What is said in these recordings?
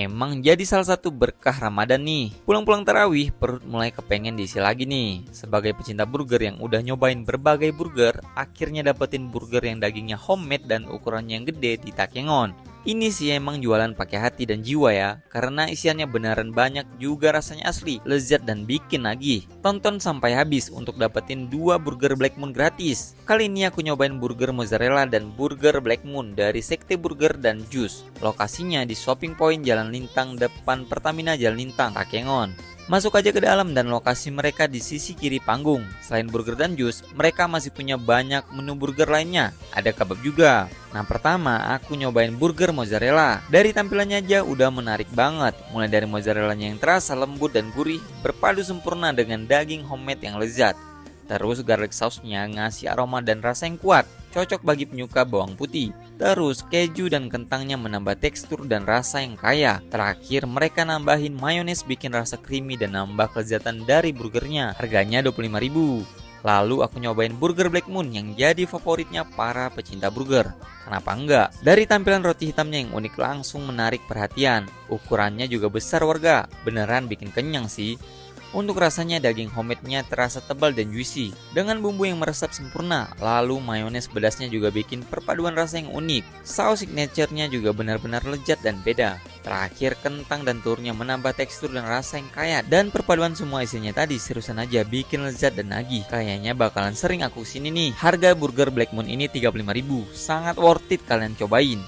emang jadi salah satu berkah Ramadan nih. Pulang-pulang tarawih, perut mulai kepengen diisi lagi nih. Sebagai pecinta burger yang udah nyobain berbagai burger, akhirnya dapetin burger yang dagingnya homemade dan ukurannya yang gede di Takengon. Ini sih emang jualan pakai hati dan jiwa ya, karena isiannya beneran banyak, juga rasanya asli, lezat dan bikin nagih. Tonton sampai habis untuk dapetin 2 burger Black Moon gratis. Kali ini aku nyobain burger mozzarella dan burger Black Moon dari Sekte Burger dan Juice. Lokasinya di Shopping Point Jalan Lintang depan Pertamina Jalan Lintang, Takengon. Masuk aja ke dalam dan lokasi mereka di sisi kiri panggung. Selain burger dan jus, mereka masih punya banyak menu burger lainnya. Ada kebab juga. Nah, pertama aku nyobain burger mozzarella. Dari tampilannya aja udah menarik banget. Mulai dari mozzarellanya yang terasa lembut dan gurih, berpadu sempurna dengan daging homemade yang lezat. Terus garlic sauce-nya ngasih aroma dan rasa yang kuat, cocok bagi penyuka bawang putih. Terus keju dan kentangnya menambah tekstur dan rasa yang kaya. Terakhir mereka nambahin mayones bikin rasa creamy dan nambah kelezatan dari burgernya. Harganya 25.000. Lalu aku nyobain burger Black Moon yang jadi favoritnya para pecinta burger. Kenapa enggak? Dari tampilan roti hitamnya yang unik langsung menarik perhatian. Ukurannya juga besar warga, beneran bikin kenyang sih. Untuk rasanya daging homemade-nya terasa tebal dan juicy dengan bumbu yang meresap sempurna. Lalu mayones pedasnya juga bikin perpaduan rasa yang unik. Saus signature-nya juga benar-benar lezat dan beda. Terakhir kentang dan telurnya menambah tekstur dan rasa yang kaya. Dan perpaduan semua isinya tadi seriusan aja bikin lezat dan nagih. Kayaknya bakalan sering aku kesini nih. Harga burger Black Moon ini 35.000. Sangat worth it kalian cobain.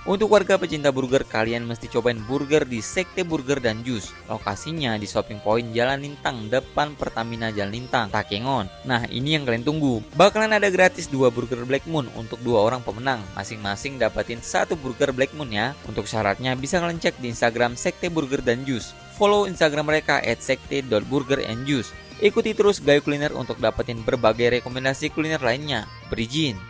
Untuk warga pecinta burger, kalian mesti cobain burger di Sekte Burger dan Juice. Lokasinya di Shopping Point Jalan Lintang depan Pertamina Jalan Lintang, Takengon. Nah, ini yang kalian tunggu. Bakalan ada gratis 2 burger Black Moon untuk 2 orang pemenang. Masing-masing dapatin 1 burger Black Moon ya. Untuk syaratnya bisa kalian cek di Instagram Sekte Burger dan Juice. Follow Instagram mereka @sekte.burgerandjuice. Ikuti terus Gayo Kuliner untuk dapetin berbagai rekomendasi kuliner lainnya. Berizin.